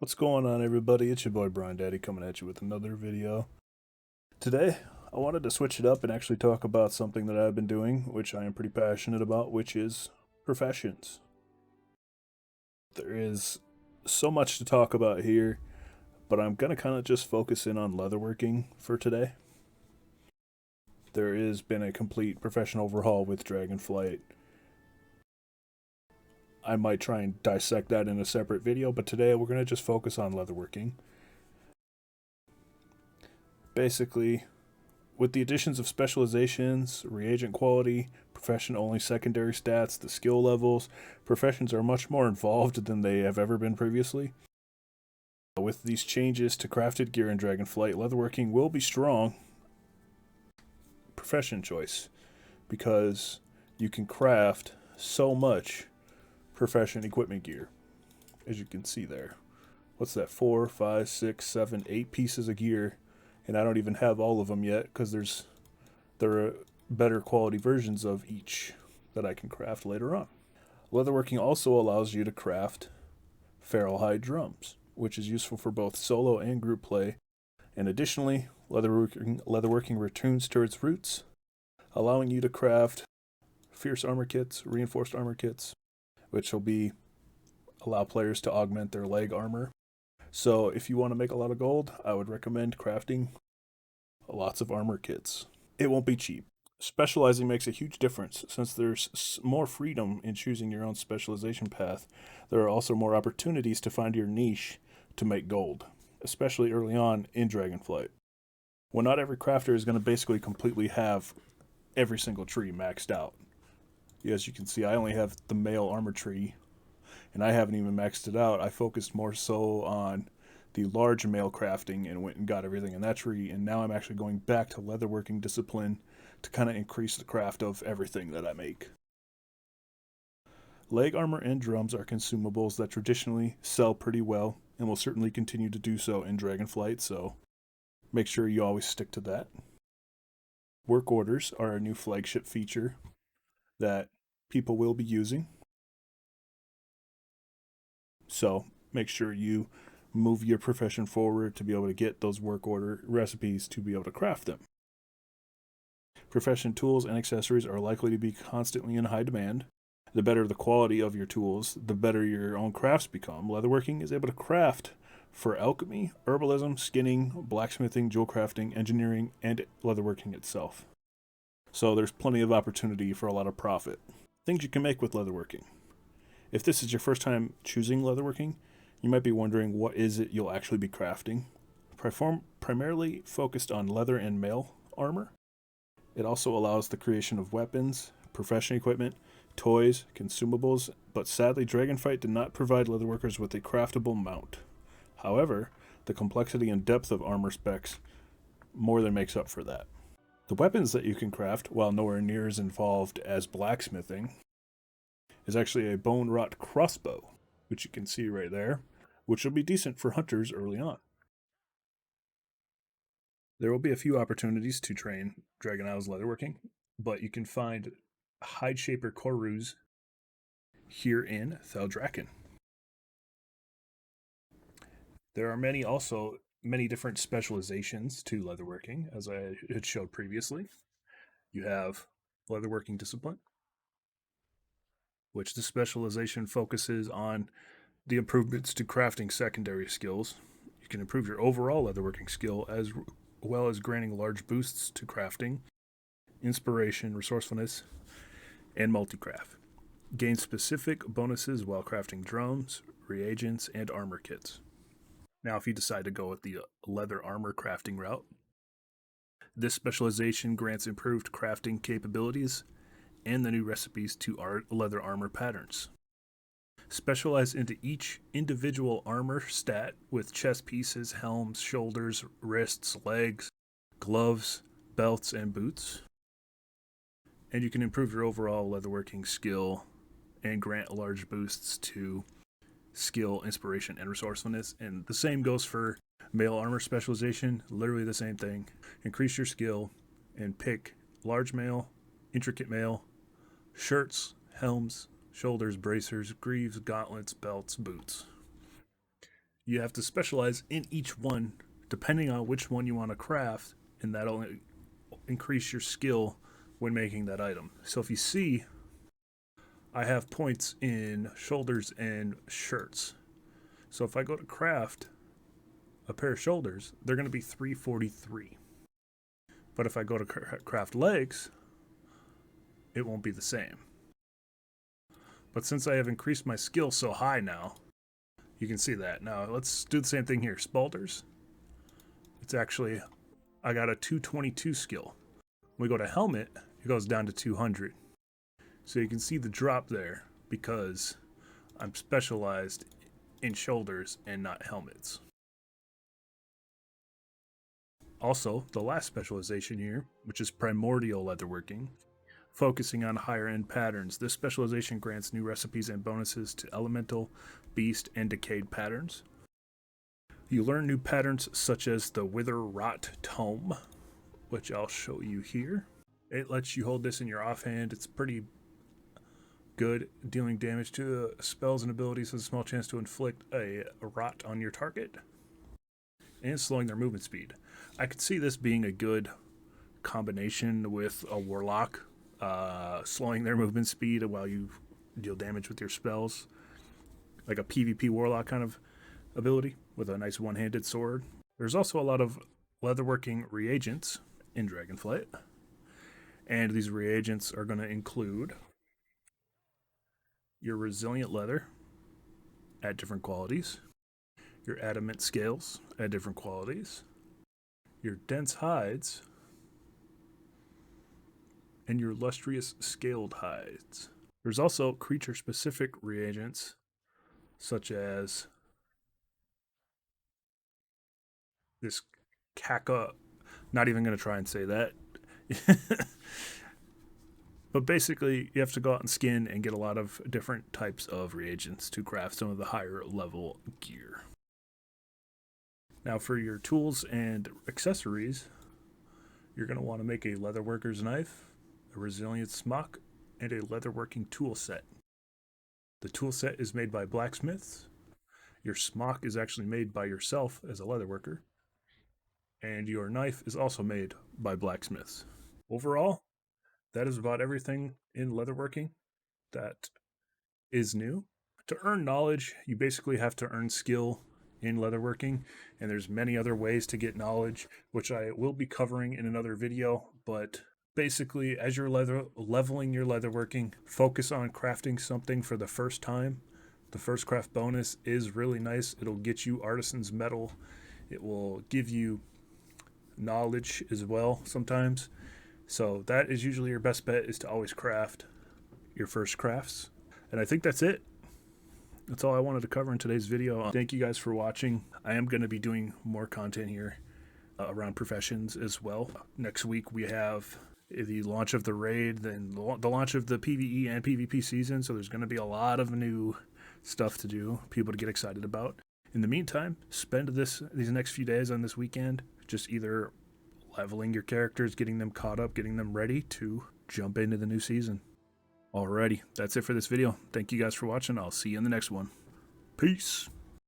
What's going on, everybody? It's your boy BrianDaddy coming at you with another video. Today, I wanted to switch it up and actually talk about something that I've been doing, which I am pretty passionate about, which is professions. There is so much to talk about here, but I'm going to kind of just focus in on leatherworking for today. There has been a complete profession overhaul with Dragonflight. I might try and dissect that in a separate video, but today we're going to just focus on leatherworking. Basically, with the additions of specializations, reagent quality, profession-only secondary stats, the skill levels, professions are much more involved than they have ever been previously. With these changes to crafted gear in Dragonflight, leatherworking will be strong profession choice because you can craft so much profession equipment gear, as you can see there. What's that? 4, 5, 6, 7, 8 pieces of gear, and I don't even have all of them yet because there are better quality versions of each that I can craft later on. Leatherworking also allows you to craft feral hide drums, which is useful for both solo and group play. And additionally, leatherworking returns to its roots, allowing you to craft fierce armor kits, reinforced armor kits, which will allow players to augment their leg armor. So if you want to make a lot of gold, I would recommend crafting lots of armor kits. It won't be cheap. Specializing makes a huge difference. Since there's more freedom in choosing your own specialization path, there are also more opportunities to find your niche to make gold, especially early on in Dragonflight. Well, not every crafter is going to basically completely have every single tree maxed out. As you can see, I only have the male armor tree, and I haven't even maxed it out. I focused more so on the large male crafting and went and got everything in that tree, and now I'm actually going back to leatherworking discipline to kind of increase the craft of everything that I make. Leg armor and drums are consumables that traditionally sell pretty well and will certainly continue to do so in Dragonflight, so make sure you always stick to that. Work orders are a new flagship feature that people will be using. So make sure you move your profession forward to be able to get those work order recipes to be able to craft them. Profession tools and accessories are likely to be constantly in high demand. The better the quality of your tools, the better your own crafts become. Leatherworking is able to craft for alchemy, herbalism, skinning, blacksmithing, jewel crafting, engineering, and leatherworking itself. So there's plenty of opportunity for a lot of profit. Things you can make with leatherworking. If this is your first time choosing leatherworking, you might be wondering what is it you'll actually be crafting. Primarily focused on leather and mail armor. It also allows the creation of weapons, profession equipment, toys, consumables, but sadly Dragonflight did not provide leatherworkers with a craftable mount. However, the complexity and depth of armor specs more than makes up for that. The weapons that you can craft, while nowhere near as involved as blacksmithing, is actually a bone wrought crossbow, which you can see right there, which will be decent for hunters early on. There will be a few opportunities to train Dragon Isles leatherworking, but you can find hide shaper Korus here in Thaldraken. There are many different specializations to leatherworking, as I had showed previously. You have leatherworking discipline, which the specialization focuses on the improvements to crafting secondary skills. You can improve your overall leatherworking skill as well as granting large boosts to crafting, inspiration, resourcefulness, and multicraft. Gain specific bonuses while crafting drums, reagents, and armor kits. Now, if you decide to go with the leather armor crafting route, this specialization grants improved crafting capabilities and the new recipes to leather armor patterns. Specialize into each individual armor stat with chest pieces, helms, shoulders, wrists, legs, gloves, belts, and boots. And you can improve your overall leatherworking skill and grant large boosts to skill, inspiration, and resourcefulness. And the same goes for mail armor specialization, literally the same thing. Increase your skill and pick large mail, intricate mail, shirts, helms, shoulders, bracers, greaves, gauntlets, belts, boots. You have to specialize in each one depending on which one you want to craft, and that'll increase your skill when making that item. So if you see, I have points in shoulders and shirts. So if I go to craft a pair of shoulders, they're going to be 343. But if I go to craft legs, it won't be the same. But since I have increased my skill so high now, you can see that. Now let's do the same thing here. Spalders, it's actually, I got a 222 skill. When we go to helmet, it goes down to 200. So you can see the drop there because I'm specialized in shoulders and not helmets. Also, the last specialization here, which is primordial leatherworking, focusing on higher end patterns. This specialization grants new recipes and bonuses to elemental, beast, and decayed patterns. You learn new patterns such as the Wither Rot Tome, which I'll show you here. It lets you hold this in your offhand. It's pretty good, dealing damage to spells and abilities with a small chance to inflict a rot on your target, and slowing their movement speed. I could see this being a good combination with a warlock, slowing their movement speed while you deal damage with your spells, like a PvP warlock kind of ability with a nice one-handed sword. There's also a lot of leatherworking reagents in Dragonflight, and these reagents are going to include your resilient leather at different qualities, your adamant scales at different qualities, your dense hides, and your lustrous scaled hides. There's also creature-specific reagents, such as this Kaka. Not even going to try and say that. But basically, you have to go out and skin and get a lot of different types of reagents to craft some of the higher level gear. Now for your tools and accessories, you're going to want to make a leatherworker's knife, a resilient smock, and a leatherworking tool set. The tool set is made by blacksmiths. Your smock is actually made by yourself as a leatherworker. And your knife is also made by blacksmiths. Overall, that is about everything in leatherworking that is new. To earn knowledge, you basically have to earn skill in leatherworking, and there's many other ways to get knowledge, which I will be covering in another video. But basically, as you're leveling your leatherworking, focus on crafting something for the first time. The first craft bonus is really nice. It'll get you artisan's metal. It will give you knowledge as well sometimes. So that is usually your best bet, is to always craft your first crafts. And I think that's it. That's all I wanted to cover in today's video. Thank you guys for watching. I am going to be doing more content here around professions as well. Next week we have the launch of the raid, then the launch of the PvE and PvP season. So there's going to be a lot of new stuff to do, people to get excited about. In the meantime, spend these next few days on this weekend just either leveling your characters, getting them caught up, getting them ready to jump into the new season. Alrighty, that's it for this video. Thank you guys for watching. I'll see you in the next one. Peace.